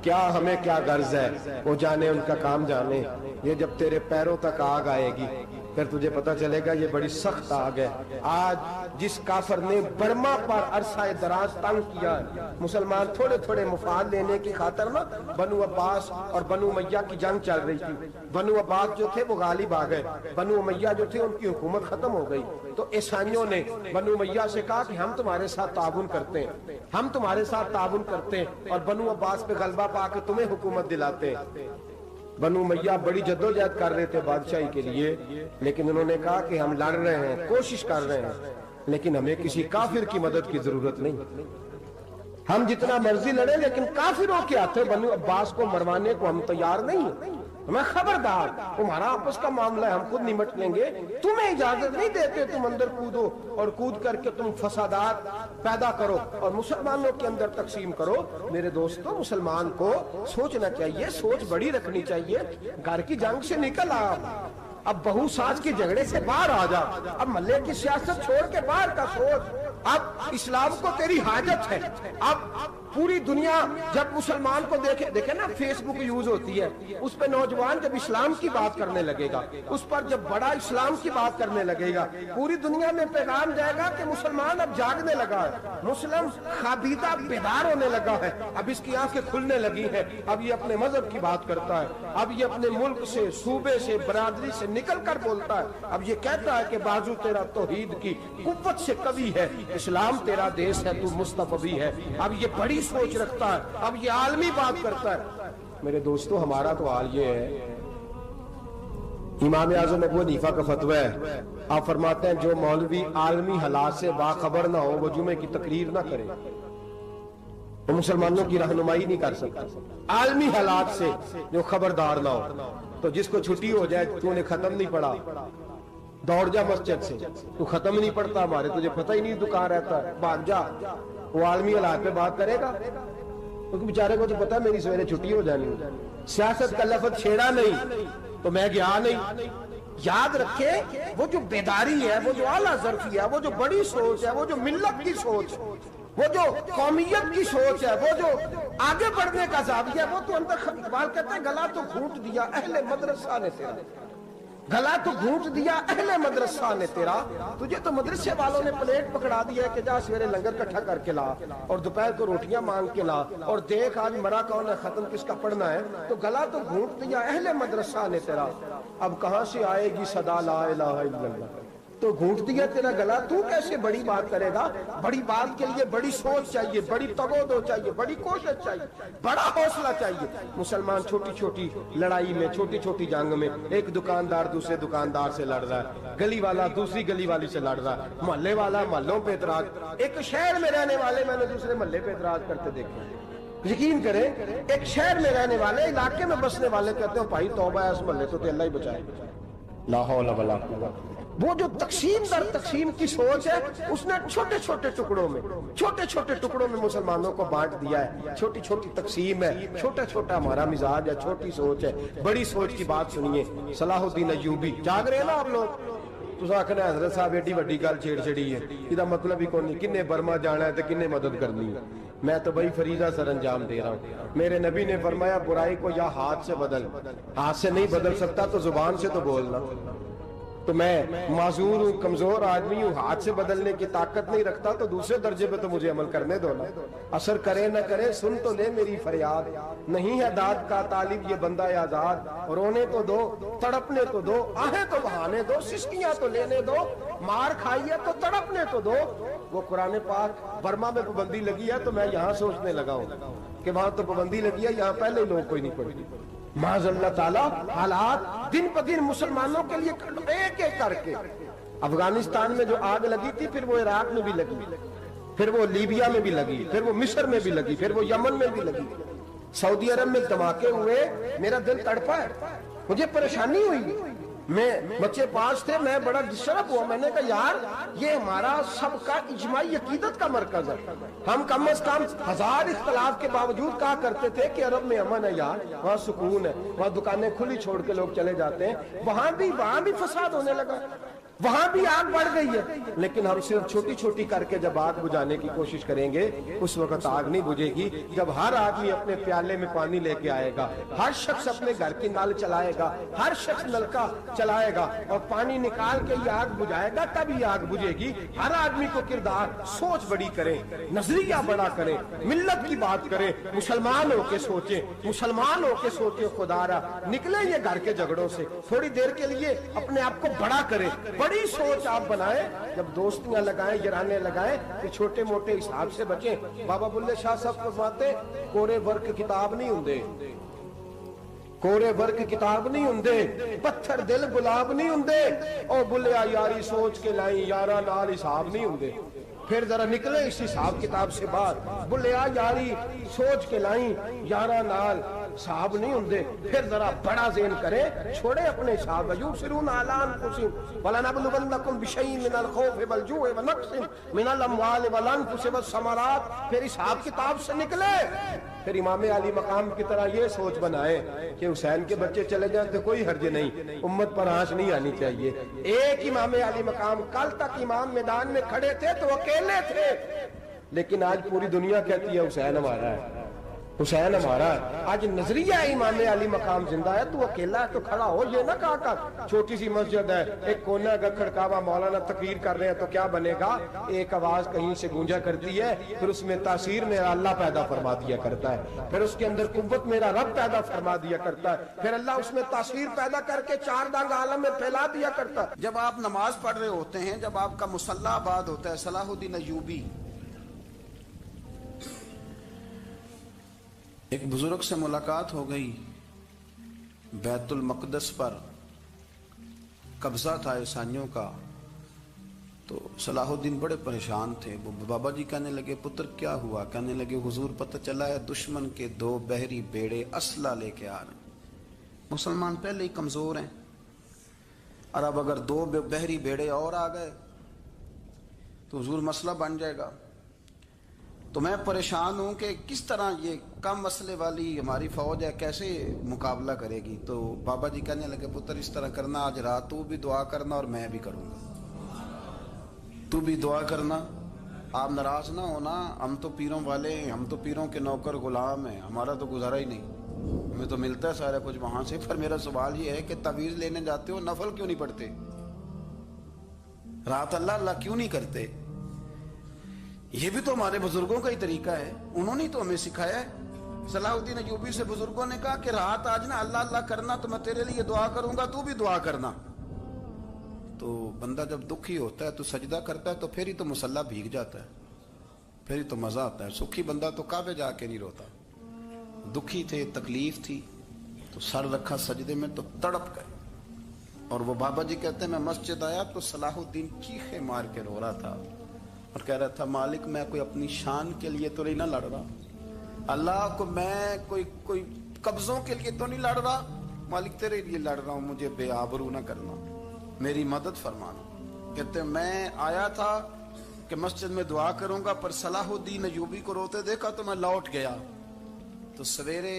क्या हमें क्या गर्ज है, वो जाने उनका काम जाने। ये जब तेरे पैरों तक आग आएगी, پھر تجھے پتہ چلے گا یہ بڑی سخت آگ ہے. آج جس کافر نے برما پر عرصہ دراز تنگ کیا ہے، مسلمان تھوڑے تھوڑے مفاد لینے کی خاطر نا، بنو عباس اور بنو امیہ کی جنگ چل رہی تھی. بنو عباس جو تھے وہ غالب آ گئے، بنو امیہ جو تھے ان کی حکومت ختم ہو گئی. تو عیسائیوں نے بنو امیہ سے کہا کہ ہم تمہارے ساتھ تعاون کرتے ہیں، ہم تمہارے ساتھ تعاون کرتے ہیں اور بنو عباس پہ غلبہ پا کے تمہیں حکومت دلاتے ہیں. بنو امیہ بڑی جدوجہد کر رہے تھے بادشاہی کے لیے، لیکن انہوں نے کہا کہ ہم لڑ رہے ہیں، کوشش کر رہے ہیں، لیکن ہمیں کسی کافر کی مدد کی ضرورت نہیں. ہم جتنا مرضی لڑیں لیکن کافروں کے ہاتھوں بنو عباس کو مروانے کو ہم تیار نہیں ہیں. ہمیں خبردار، تمہارا آپس کا معاملہ ہے، ہم خود نمٹ لیں گے، تمہیں اجازت نہیں دیتے تم اندر کودو اور کود کر کے تم فسادات پیدا کرو اور مسلمانوں کے اندر تقسیم کرو. میرے دوستو، مسلمان کو سوچنا چاہیے، سوچ بڑی رکھنی چاہیے. گھر کی جنگ سے نکل آ، اب بہو ساس کے جھگڑے سے باہر آ جا، اب محلے کی سیاست چھوڑ کے باہر کا سوچ. اب اسلام کو تیری حاجت ہے. اب پوری دنیا جب مسلمان کو دیکھے نا، فیس بک یوز ہوتی ہے، اس پہ نوجوان جب اسلام کی بات کرنے لگے گا، اس پر جب بڑا اسلام کی بات کرنے لگے گا، پوری دنیا میں پیغام جائے گا کہ مسلمان اب جاگنے لگا ہے، مسلم خوابیدہ بیدار ہونے لگا ہے، اب اس کی آنکھیں کھلنے لگی ہیں، اب یہ اپنے مذہب کی بات کرتا ہے، اب یہ اپنے ملک سے، صوبے سے، برادری سے نکل کر بولتا ہے. اب یہ کہتا ہے کہ بازو تیرا توحید کی قوت سے قوی ہے، اسلام تیرا دیس ہے، تو مصطفی ہے. اب یہ بڑی سوچ رکھتا ہے، اب یہ عالمی بات کرتا ہے. میرے دوستو، ہمارا تو حال یہ ہے. امام اعظم ابو حنیفہ کا فتویٰ ہے، آپ فرماتے ہیں جو مولوی عالمی حالات سے باخبر نہ ہو وہ جمعے کی تقریر نہ کرے، وہ مسلمانوں کی رہنمائی نہیں کر سکتا. عالمی حالات سے جو خبردار نہ ہو، تو جس کو چھٹی ہو جائے، تو نے ختم نہیں پڑھا، دوڑ جا مسجد سے، تو ختم نہیں پڑھتا ہمارے، تجھے پتہ ہی نہیں تو کہاں رہتا ہے، بھاگ جا. وہ عالمی حالات پہ بات کرے گا، کیونکہ بیچارے کو تو پتا ہے میری سویرے چھٹی ہو جانی. سیاست کا لفظ چھیڑا نہیں تو میں گیا نہیں. یاد رکھے، وہ جو بیداری ہے، وہ جو اعلیٰ ظرفی ہے، وہ جو بڑی سوچ ہے، وہ جو ملت کی سوچ، وہ جو قومیت کی سوچ ہے، وہ جو آگے بڑھنے کا زاویہ ہے، وہ تو اندر. اقبال کہتے ہیں گلا تو گھونٹ دیا اہل مدرسہ نے تیرا، گلا تو گھونٹ دیا اہل مدرسہ نے تیرا. تجھے تو مدرسے والوں نے پلیٹ پکڑا دیا کہ جا سویرے لنگر کٹھا کر کے لا اور دوپہر کو روٹیاں مانگ کے لا اور دیکھ آج مرا کون ہے، ختم کس کا پڑھنا ہے. تو گلا تو گھونٹ دیا اہل مدرسہ نے تیرا، اب کہاں سے آئے گی صدا لا الہ الا اللہ. تو گھونٹ دیا تیرا گلا، تو کیسے بڑی بات کرے گا؟ بڑی بات کے لیے بڑی سوچ چاہیے، بڑی تگودو چاہیے، بڑی کوشش چاہیے، بڑا حوصلہ چاہیے. مسلمان چھوٹی چھوٹی لڑائی میں، چھوٹی چھوٹی جنگ میں، ایک دکاندار دوسرے دکاندار سے لڑ رہا ہے، گلی والا دوسری گلی والی سے لڑ رہا ہے، محلے والا محلوں پہ اعتراض. ایک شہر میں رہنے والے میں نے دوسرے محلے پہ اعتراض کرتے دیکھا. یقین کریں، ایک شہر میں رہنے والے، علاقے میں بسنے والے کہتے ہیں بھائی توبہ ہے اس محلے تو اللہ ہی بچائے. لا حول ولا قوت. وہ جو تقسیم در تقسیم کی سوچ ہے، اس نے چھوٹے چھوٹے ٹکڑوں میں مسلمانوں کو بانٹ دیا ہے. چھوٹی چھوٹی تقسیم ہے، چھوٹا چھوٹا ہمارا مزاج ہے، چھوٹی سوچ ہے. بڑی سوچ کی بات سنیے. صلاح الدین ایوبی، جاگ رہے ہیں نا آپ لوگ؟ تو آخنا حضرت صاحب ایڈی وڈی گل چھیڑ چھڑی ہے، یہ مطلب ہی کون نہیں، کنے برما جانا ہے تو کنے مدد کرنی ہے. میں تو بھائی فریضہ سر انجام دے رہا ہوں. میرے نبی نے فرمایا برائی کو یا ہاتھ سے بدل، ہاتھ سے نہیں بدل سکتا تو زبان سے تو بولنا. تو میں معذور ہوں، کمزور آدمی ہوں، ہاتھ سے بدلنے کی طاقت نہیں رکھتا، تو دوسرے درجے پہ تو مجھے عمل کرنے دو نا. اثر کرے نہ کرے سن تو لے میری فریاد، نہیں ہے داد کا طالب یہ بندہ آزاد. رونے تو دو، تڑپنے تو دو، آہیں تو بہانے دو، سسکیاں تو لینے دو، مار کھائیے تو تڑپنے تو دو. وہ قرآن پاک برما میں پابندی لگی ہے تو میں یہاں سوچنے لگا ہوں کہ وہاں تو پابندی لگی ہے، یہاں پہلے ہی لوگ کوئی نہیں پڑھتی. معاذ اللہ تعالیٰ حالات دن پہ دن مسلمانوں کے لیے ایک ایک کر کے. افغانستان میں جو آگ لگی تھی، پھر وہ عراق میں بھی لگی، پھر وہ لیبیا میں بھی لگی، پھر وہ مصر میں بھی لگی، پھر وہ یمن میں بھی لگی، سعودی عرب میں دھماکے ہوئے. میرا دل تڑپا ہے، مجھے پریشانی ہوئی. میں بچے پاس تھے، میں بڑا ڈسٹرب ہوا. میں نے کہا یار یہ ہمارا سب کا اجماعی عقیدت کا مرکز ہے. ہم کم از کم 1000 اختلاف کے باوجود کہا کرتے تھے کہ عرب میں امن ہے یار، وہاں سکون ہے، وہاں دکانیں کھلی چھوڑ کے لوگ چلے جاتے ہیں. وہاں بھی فساد ہونے لگا. वहां भी आग बढ़ गई है, लेकिन हम सिर्फ छोटी छोटी करके जब आग बुझाने की कोशिश करेंगे उस वक्त आग नहीं बुझेगी। जब हर आदमी अपने प्याले में पानी लेके आएगा, हर शख्स अपने घर की नल चलाएगा, हर शख्स नलका चलाएगा और पानी निकाल के ये आग बुझाएगा, तब ये आग बुझेगी। हर आदमी को किरदार सोच बड़ी करे, नजरिया बड़ा करे, मिल्लत की बात करे, मुसलमान होके सोचे, मुसलमान होके सोचे खुदारा निकले ये घर के झगड़ों से, थोड़ी देर के लिए अपने आप को बड़ा करे, बड़ी सोच आप बनाए। जब दोस्तियां लगाएं, यराने लगाएं, तो छोटे मोटे हिसाब से बचें। बाबा बुल्ले शाह साहब फरमाते कोरे वर्क किताब नहीं हुंदे, कोरे वर्क किताब नहीं हुंदे, पत्थर दिल गुलाब नहीं हुंदे, ओ बुल्लिया यारी सोच के लाई यारा नाल हिसाब नहीं हुंदे। फिर जरा निकले इस हिसाब किताब से बाहर, बुल्लिया यारी सोच के लाई यारा नाल साहब नहीं होंगे। फिर जरा बड़ा ज़हन करे, छोड़े अपने हिसाब। युबसिरून अला अनफुसिहिम वलनबलुवन्नकुम बिशैइन मिनल खौफि वल जुइ व नक्सिन मिनल अमवालि वल अनफुसि वस समरात। फिर हिसाब किताब से निकले, फिर इमाम अली मकाम की तरह ये सोच बनाए कि हुसैन के बच्चे चले जाए तो कोई हर्ज नहीं, उम्मत पर आंच नहीं आनी चाहिए। एक इमाम अली मकाम, कल तक इमाम मैदान में खड़े थे तो अकेले थे, लेकिन आज पूरी दुनिया कहती है हुसैन हमारा है, हुसैन हमारा। आज नजरिया इमाम अली मकाम जिंदा है, तू अकेला है तो खड़ा हो, ये ना कहा कर। छोटी सी मस्जिद है, एक कोना का खड़कावा, मौलाना तकरीर कर रहे हैं तो क्या बनेगा, एक आवाज कहीं से गूंजा करती है, फिर उसमें तासीर मेरा अल्लाह पैदा फरमा दिया करता है, फिर उसके अंदर कुव्वत मेरा रब पैदा फरमा दिया करता है, फिर अल्लाह उसमें तासीर पैदा करके चार दांग आलम में फैला दिया करता है। जब आप नमाज पढ़ रहे होते हैं, जब आपका मुसल्ला आबाद होता है, सलाहुद्दीन अय्यूबी एक बुजुर्ग से मुलाकात हो गई, बैतुल मक़दस पर कब्जा था ईसाइयों का, तो सलाहुद्दीन बड़े परेशान थे। वो बाबा जी कहने लगे, पुत्र क्या हुआ? कहने लगे, हुजूर पता चला है दुश्मन के 2 बहरी बेड़े असला लेके आ रहे। मुसलमान पहले ही कमजोर हैं, और अब अगर 2 बहरी बेड़े और आ गए तो हुजूर मसला बन जाएगा। तो मैं परेशान हूं कि किस तरह ये कम मसले वाली हमारी फौज है, कैसे मुकाबला करेगी। तो बाबा जी कहने लगे, पुत्र इस तरह करना, आज रात तू भी दुआ करना और मैं भी करूंगा, तू भी दुआ करना। आप नाराज ना होना, हम तो पीरों वाले हैं, हम तो पीरों के नौकर गुलाम हैं, हमारा तो गुजारा ही नहीं, हमें तो मिलता है सारा कुछ वहां से। पर मेरा सवाल ये है कि तवीज़ लेने जाते हो, नफल क्यों नहीं पढ़ते? रात अल्लाह अल्लाह क्यों नहीं करते? ये भी तो हमारे बुजुर्गों का ही तरीका है, उन्होंने तो हमें सिखाया है। सलाहुद्दीन अय्यूबी से बुजुर्गों ने कहा कि रात आज ना अल्लाह अल्लाह करना, तो मैं तेरे लिए दुआ करूंगा, तू भी दुआ करना। तो बंदा जब दुखी होता है तो सजदा करता है, तो फिर ही तो मुसल्ला भीग जाता है, फिर ही तो मजा आता है। सुखी बंदा तो काबे जाके नहीं रोता। दुखी थे, तकलीफ थी, तो सर रखा सजदे में तो तड़प गए। और वो बाबा जी कहते हैं, मैं मस्जिद आया तो सलाहुद्दीन चीखे मार के रो रहा था और कह रहा था, मालिक मैं कोई अपनी शान के लिए तो नहीं ना लड़ रहा, अल्लाह को मैं कोई कब्जों के लिए तो नहीं लड़ रहा, मालिक तेरे लिए लड़ रहा हूं, मुझे बेआबरू ना करना, मेरी मदद फरमाना। कहते मैं आया था कि मस्जिद में दुआ करूंगा, पर सलाहुद्दीन अय्यूबी को रोते देखा तो मैं लौट गया। तो सवेरे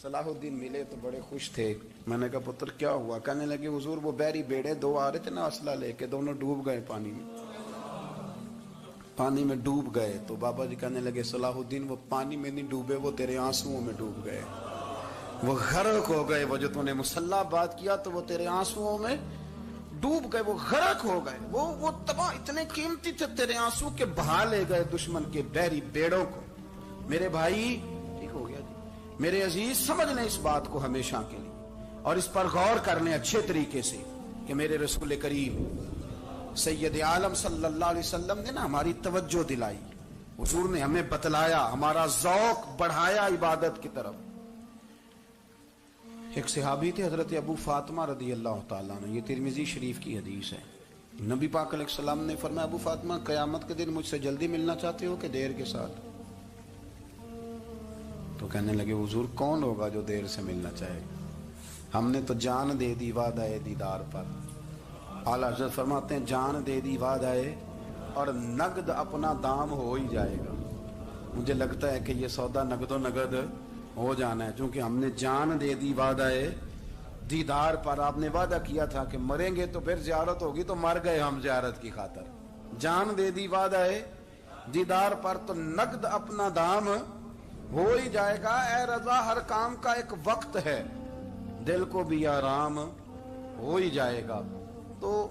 सलाहुद्दीन मिले तो बड़े खुश थे। मैंने कहा, पुत्र क्या हुआ? कहने लगे, हुजूर वो बहरी बेड़े 2 आ रहे थे ना असला लेके, दोनों डूब गए पानी में, पानी में डूब गए। तो बाबा जी कहने लगे, सलाहुद्दीन वो पानी में नहीं डूबे, वो तेरे आंसुओं में डूब गए, वो गरक हो गए। वो जो तूने मुसल्ला बात किया तो वो तेरे आंसुओं में डूब गए, वो गरक हो गए, वो तबाह, इतने कीमती थे तेरे आंसू के, बहा ले गए दुश्मन के बहरी बेड़ों को। मेरे भाई, ठीक हो गया जी, मेरे अजीज समझ लें इस बात को हमेशा के लिए, और इस पर गौर कर लें अच्छे तरीके से कि मेरे रसूल करीम सैयद आलम सल्लल्लाहु अलैहि वसल्लम ने ना हमारी तवज्जो दिलाई, हुजूर ने हमें बतलाया, हमारा ज़ौक़ बढ़ाया इबादत की तरफ। एक सहाबी थे हजरत अबू फातिमा रदी अल्लाह ताला अन्हु, ये तिरमिज़ी शरीफ की हदीस है। नबी पाक अलैहिस्सलाम ने फरमाया, अबू फातिमा क़यामत के दिन मुझसे जल्दी मिलना चाहते हो कि देर के साथ? तो कहने लगे, हुजूर कौन होगा जो देर से मिलना चाहे, हमने तो जान दे दी वादा दीदार पर। आला हज़रत फरमाते हैं, जान दे दी वादाए और नगद अपना दाम हो ही जाएगा। मुझे लगता है कि ये सौदा नगदो नगद हो जाना है, क्योंकि हमने जान दे दी वादाए دیدار پر آپ نے وعدہ کیا تھا کہ مریں گے تو پھر زیارت ہوگی، تو مر گئے ہم زیارت کی خاطر، جان دے دی وعدہ ہے دیدار پر، تو نقد اپنا دام ہو ہی جائے گا۔ اے رضا ہر کام کا ایک وقت ہے، دل کو بھی آرام ہو ہی جائے گا۔ تو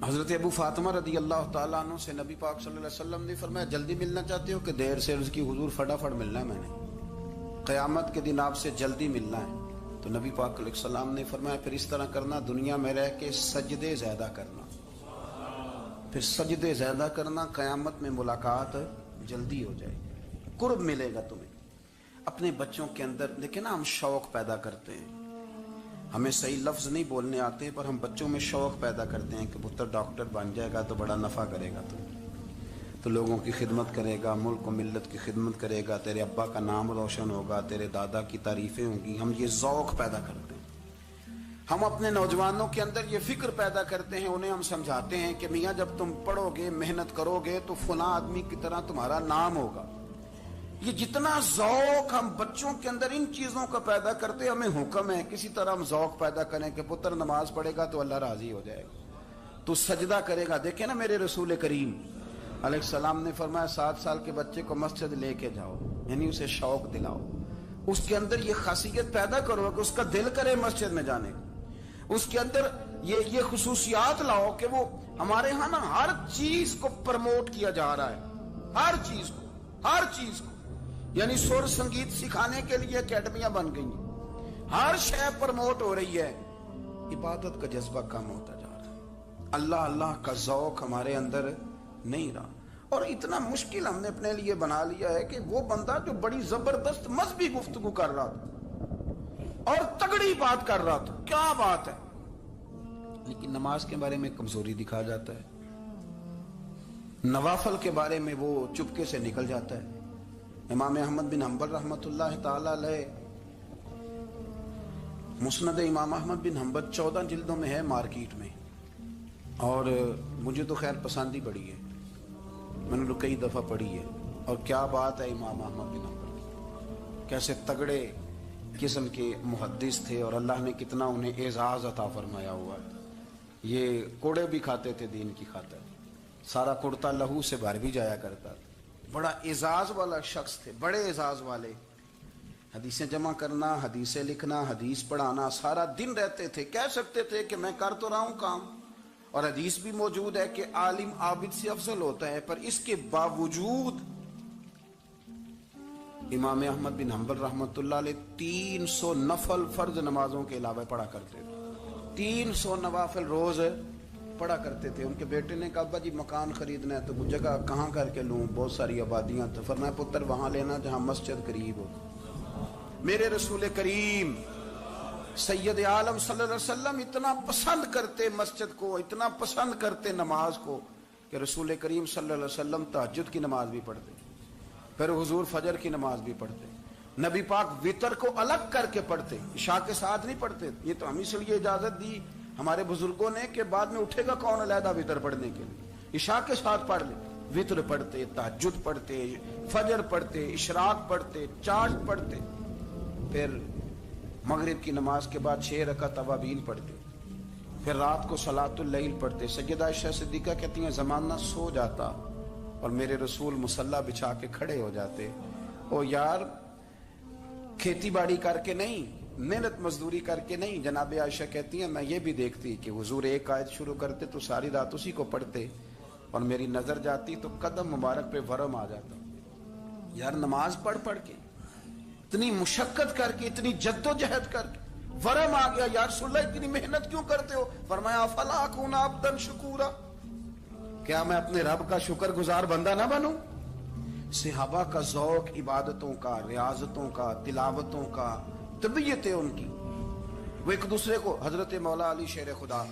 حضرت ابو فاطمہ رضی اللہ تعالیٰ عنہ سے نبی پاک صلی اللہ علیہ وسلم نے فرمایا جلدی ملنا چاہتے ہو کہ دیر سے؟ عرض کی حضور فٹافٹ ملنا ہے، میں نے قیامت کے دن آپ سے جلدی ملنا ہے۔ تو نبی پاک علیہ السلام نے فرمایا پھر اس طرح کرنا، دنیا میں رہ کے سجدے زیادہ کرنا، پھر سجدے زیادہ کرنا، قیامت میں ملاقات جلدی ہو جائے گی، قرب ملے گا تمہیں۔ اپنے بچوں کے اندر دیکھیں نا، ہم شوق پیدا کرتے ہیں، ہمیں صحیح لفظ نہیں بولنے آتے پر ہم بچوں میں شوق پیدا کرتے ہیں کہ پتر ڈاکٹر بن جائے گا تو بڑا نفع کرے گا، تو لوگوں کی خدمت کرے گا، ملک و ملت کی خدمت کرے گا، تیرے ابا کا نام روشن ہوگا، تیرے دادا کی تعریفیں ہوں گی۔ ہم یہ ذوق پیدا کرتے ہیں، ہم اپنے نوجوانوں کے اندر یہ فکر پیدا کرتے ہیں، انہیں ہم سمجھاتے ہیں کہ میاں جب تم پڑھو گے، محنت کرو گے تو فلاں آدمی کی طرح تمہارا نام ہوگا۔ یہ جتنا ذوق ہم بچوں کے اندر ان چیزوں کا پیدا کرتے، ہمیں حکم ہے کسی طرح ہم ذوق پیدا کریں کہ پتر نماز پڑھے گا تو اللہ راضی ہو جائے گا، تو سجدہ کرے گا۔ دیکھیں نا میرے رسول کریم علیہ السلام نے فرمایا 7 سال کے بچے کو مسجد لے کے جاؤ، یعنی اسے شوق دلاؤ، اس کے اندر یہ خاصیت پیدا کرو کہ اس کا دل کرے مسجد میں جانے کا، اس کے اندر یہ خصوصیات لاؤ کہ وہ ہمارے ہاں نا ہر چیز کو پروموٹ کیا جا رہا ہے، ہر چیز کو، یعنی سر سنگیت سکھانے کے لیے اکیڈمیاں بن گئی ہیں، ہر شے پروموٹ ہو رہی ہے، عبادت کا جذبہ کم ہوتا جا رہا ہے، اللہ کا ذوق ہمارے اندر نہیں رہا۔ اور اتنا مشکل ہم نے اپنے لیے بنا لیا ہے کہ وہ بندہ جو بڑی زبردست مذہبی گفتگو کر رہا تھا اور تگڑی بات کر رہا تھا، کیا بات ہے، لیکن نماز کے بارے میں کمزوری دکھا جاتا ہے، نوافل کے بارے میں وہ چپکے سے نکل جاتا ہے۔ امام احمد بن حنبل رحمۃ اللہ تعالی علیہ، مسند امام احمد بن حنبل 14 جلدوں میں ہے مارکیٹ میں، اور مجھے تو خیر پسند ہی بڑی ہے، میں نے تو کئی دفعہ پڑھی ہے، اور کیا بات ہے امام احمد بن حنبل کی، کیسے تگڑے قسم کے محدث تھے اور اللہ نے کتنا انہیں اعزاز عطا فرمایا ہوا ہے۔ یہ کوڑے بھی کھاتے تھے دین کی خاطر، سارا کرتا لہو سے بھر بھی جایا کرتا تھا، بڑا اعزاز والا شخص تھے، بڑے اعزاز والے، حدیثیں جمع کرنا، حدیثیں لکھنا، حدیث پڑھانا، سارا دن رہتے تھے۔ کہہ سکتے تھے کہ میں کر تو رہا ہوں کام، اور حدیث بھی موجود ہے کہ عالم عابد سے افضل ہوتا ہے، پر اس کے باوجود امام احمد بن حنبل رحمۃ اللہ علیہ 300 نفل فرض نمازوں کے علاوہ پڑھا کرتے تھے، 300 نوافل روز پڑھا کرتے تھے۔ ان کے بیٹے نے کہا ابا جی مکان خریدنا ہے تو وہ جگہ کہاں کر کے لوں، بہت ساری آبادیاں، تو فرمایا پتر وہاں لینا جہاں مسجد قریب ہو۔ میرے رسول کریم سید عالم صلی اللہ علیہ وسلم اتنا پسند کرتے مسجد کو، اتنا پسند کرتے نماز کو، کہ رسول کریم صلی اللہ علیہ وسلم تہجد کی نماز بھی پڑھتے، پھر حضور فجر کی نماز بھی پڑھتے، نبی پاک وتر کو الگ کر کے پڑھتے، عشاء کے ساتھ نہیں پڑھتے۔ یہ تو ہم اس لیے اجازت دی ہمارے بزرگوں نے کہ بعد میں اٹھے گا کون علیحدہ وتر پڑھنے کے لیے، عشاء کے ساتھ پڑھ لے، وتر پڑھتے، تہجد پڑھتے، فجر پڑھتے، اشراق پڑھتے، چاشت پڑھتے، پھر مغرب کی نماز کے بعد 6 رکعت اوابین پڑھتے، پھر رات کو صلاۃ اللیل پڑھتے۔ سیدہ عائشہ صدیقہ کہتی ہیں زمانہ سو جاتا اور میرے رسول مصلی بچھا کے کھڑے ہو جاتے، او یار کھیتی باڑی کر کے نہیں، محنت مزدوری کر کے نہیں۔ جناب عائشہ کہتی ہیں میں یہ بھی دیکھتی کہ حضور ایک آیت شروع کرتے تو ساری رات اسی کو پڑھتے، اور میری نظر جاتی تو قدم مبارک پہ ورم آ جاتا۔ یار نماز پڑھ کے اتنی مشقت کر کے، اتنی جد و جہد کر کے ورم آ گیا، یا رسول اللہ اتنی محنت کیوں کرتے ہو؟ فرمایا افلا اکون عبدا شکورا، کیا میں اپنے رب کا شکر گزار بندہ نہ بنوں؟ صحابہ کا ذوق عبادتوں کا، ریاضتوں کا، تلاوتوں کا، طبیعت ہے ان کی، وہ ایک دوسرے کو، حضرت مولا علی شیر خدا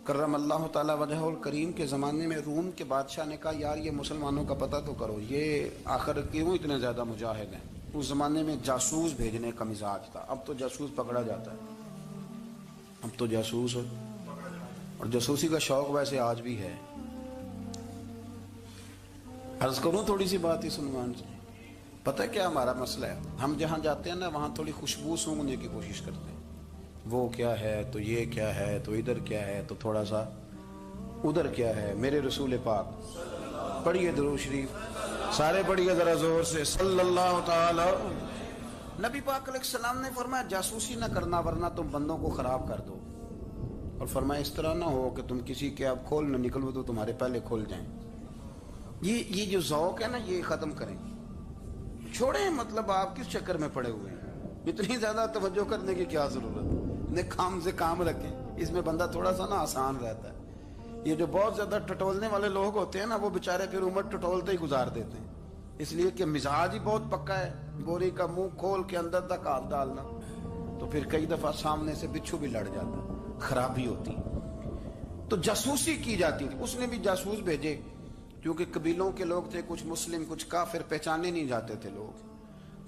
کرم اللہ تعالی وجہہ الکریم کے زمانے میں روم کے بادشاہ نے کہا یار یہ مسلمانوں کا پتہ تو کرو، یہ آخر کیوں اتنے زیادہ مجاہد ہیں؟ اس زمانے میں جاسوس بھیجنے کا مزاج تھا، اب تو جاسوس پکڑا جاتا ہے، اب تو جاسوس، اور جاسوسی کا شوق ویسے آج بھی ہے۔ عرض کروں تھوڑی سی بات اس عنوان سے، पता है क्या हमारा मसला है, हम जहाँ जाते हैं ना वहाँ थोड़ी खुशबू सूंघने की कोशिश करते हैं, वो क्या है तो ये क्या है तो इधर क्या है तो थोड़ा सा उधर क्या है। मेरे रसूल पाक पढ़िए दुरूद शरीफ, सारे पढ़िए जरा जोर से, सल्लल्लाहु ताला। नबी पाक अलैहिस्सलाम ने फरमाया जासूसी ना करना वरना तुम बंदों को खराब कर दो, और फरमाया इस तरह ना हो कि तुम किसी के आप खोल न निकलो तो तुम्हारे पहले खोल जाएं। ये जो ज़ौक़ है ना ये ख़त्म करें, छोड़ें। मतलब आप किस चक्कर में पड़े हुए हैं, इतनी ज़्यादा तवज्जो करने की क्या ज़रूरत है। काम से काम रखें, इसमें बंदा थोड़ा सा ना आसान रहता है। ये जो बहुत ज़्यादा टटोलने वाले लोग होते हैं ना वो बेचारे फिर उम्र टटोलते ही गुजार देते हैं, इसलिए कि मिजाज ही बहुत पक्का है। बोरी का मुंह खोल के अंदर तक हाथ डालना, तो फिर कई दफ़ा सामने से बिच्छू भी लड़ जाता, खराबी होती। तो जासूसी की जाती थी, उसने भी जासूस भेजे, क्योंकि कबीलों के लोग थे, कुछ मुस्लिम कुछ काफिर, पहचाने नहीं जाते थे लोग,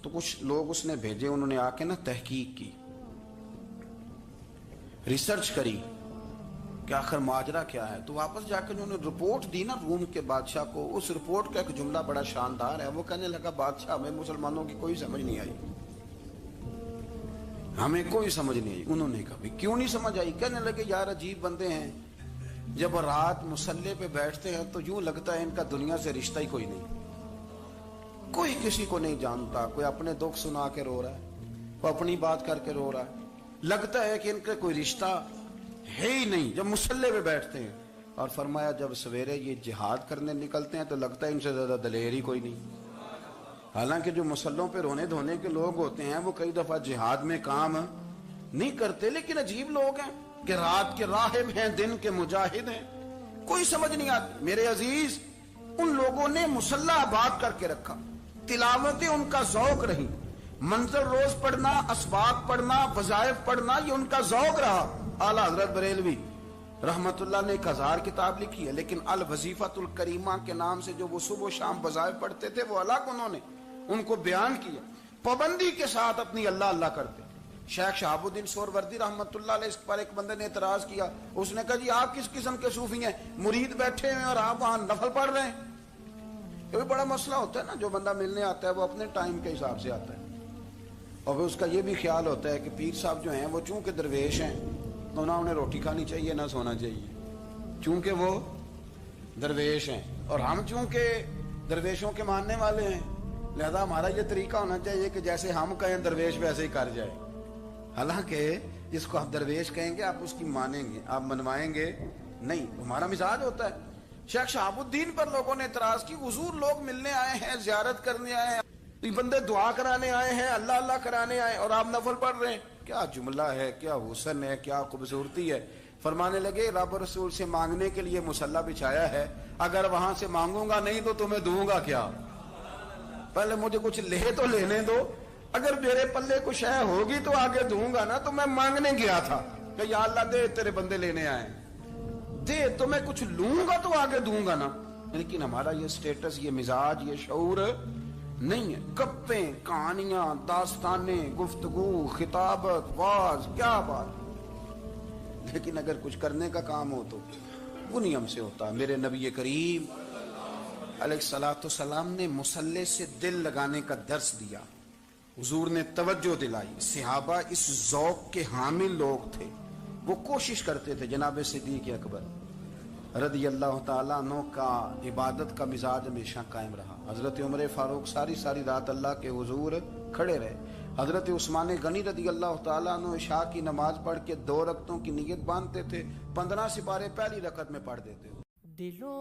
तो कुछ लोग उसने भेजे। उन्होंने आके ना तहकीक की, रिसर्च करी कि आखिर माजरा क्या है। तो वापस जाकर उन्होंने रिपोर्ट दी ना रूम के बादशाह को। उस रिपोर्ट का एक जुमला बड़ा शानदार है, वो कहने लगा बादशाह हमें मुसलमानों की कोई समझ नहीं आई, हमें कोई समझ नहीं आई। उन्होंने कहा क्यों नहीं समझ आई? कहने लगे यार अजीब बंदे हैं, जब रात मुसल्ले पे बैठते हैं तो यूं लगता है इनका दुनिया से रिश्ता ही कोई नहीं, कोई किसी को नहीं जानता, कोई अपने दुख सुना के रो रहा है, वो अपनी बात करके रो रहा है, लगता है कि इनका कोई रिश्ता है ही नहीं जब मुसल्ले पे बैठते हैं। और फरमाया जब सवेरे ये जिहाद करने निकलते हैं तो लगता है इनसे ज्यादा दलेर ही कोई नहीं। हालांकि जो मुसल्लों पे रोने धोने के लोग होते हैं वो कई दफा जिहाद में काम नहीं करते, लेकिन अजीब लोग हैं कि रात के राहिब हैं, दिन के मुजाहिद हैं, कोई समझ नहीं आती। मेरे अजीज, उन लोगों ने मुसल्ला आबाद करके रखा, तिलावतें उनका ज़ौक़ रही, मंज़र रोज पढ़ना, असबाक पढ़ना, वज़ाइफ पढ़ना, ये उनका ज़ौक़ रहा। आला हज़रत बरेलवी रहमतुल्लाह ने 1000 किताब लिखी है, लेकिन अल वजीफतुल करीमा के नाम से जो वो सुबह शाम वज़ाइफ पढ़ते थे वो अलग उन्होंने उनको बयान किया, पाबंदी के साथ अपनी अल्लाह अल्लाह करते। शेख शहाबुद्दीन सोहरवर्दी रहमतुल्लाह अलैह, इस पर एक बंदे ने एतराज किया, उसने कहा जी आप किस किस्म के सूफी हैं, मुरीद बैठे हैं और आप वहां नफल पढ़ रहे हैं। ये भी बड़ा मसला होता है ना, जो बंदा मिलने आता है वो अपने टाइम के हिसाब से आता है, और फिर उसका ये भी ख्याल होता है कि पीर साहब जो हैं वो चूंकि दरवेश हैं तो ना उन्हें रोटी खानी चाहिए ना सोना चाहिए, चूंकि वो दरवेश हैं, और हम चूंकि दरवेशों के मानने वाले हैं, लिहाजा हमारा ये तरीका होना चाहिए कि जैसे हम कहें दरवेश वैसे ही कर जाए। हालांकि जिसको आप दरवेश कहेंगे आप उसकी मानेंगे, आप मनवाएंगे नहीं, हमारा मिजाज होता है। शेख शहाबुद्दीन पर लोगों ने इतराज की, हुजूर लोग मिलने आए हैं, जियारत करने आए हैं, ये बंदे दुआ कराने आए हैं, अल्लाह अल्लाह कराने आए, और आप नफल पढ़ रहे हैं, क्या जुमला है, क्या हुस्न है, क्या खूबसूरती है। फरमाने लगे रब रसूल से मांगने के लिए मुसल्ला बिछाया है, अगर वहां से मांगूंगा नहीं तो तुम्हें दूंगा क्या, पहले मुझे कुछ ले तो लेने दो, अगर मेरे पल्ले कुछ है होगी तो आगे दूंगा ना। तो मैं मांगने गया था कि या अल्लाह दे, तेरे बंदे लेने आए, दे तो मैं कुछ लूंगा तो आगे दूंगा ना। लेकिन हमारा ये स्टेटस, ये मिजाज, ये शऊर नहीं है। गप्पे, कहानियां, दास्ताने, गुफ्तगू, खिताबत, वाज, क्या बात। लेकिन अगर कुछ करने का काम हो तो वो नियम से होता। मेरे नबी करीम अलैहिस्सलाम ने मुसल्ले से दिल लगाने का दर्स दिया, हुजूर ने तवज्जो दिलाई। सहाबा इस ज़ौक़ के हामिल लोग थे, वो कोशिश करते थे। जनाब सिद्दीक़ अकबर रज़ी अल्लाह ताला अन्हु का इबादत का मिजाज हमेशा कायम रहा। हजरत उमर फारूक सारी सारी रात अल्लाह के हुजूर खड़े रहे। हजरत उस्मान गनी रज़ी अल्लाह ताला अन्हु इशा की नमाज पढ़ के 2 रकतों की नियत बांधते थे, 15 सिपारे पहली रकत में पढ़ देते थे। दिलों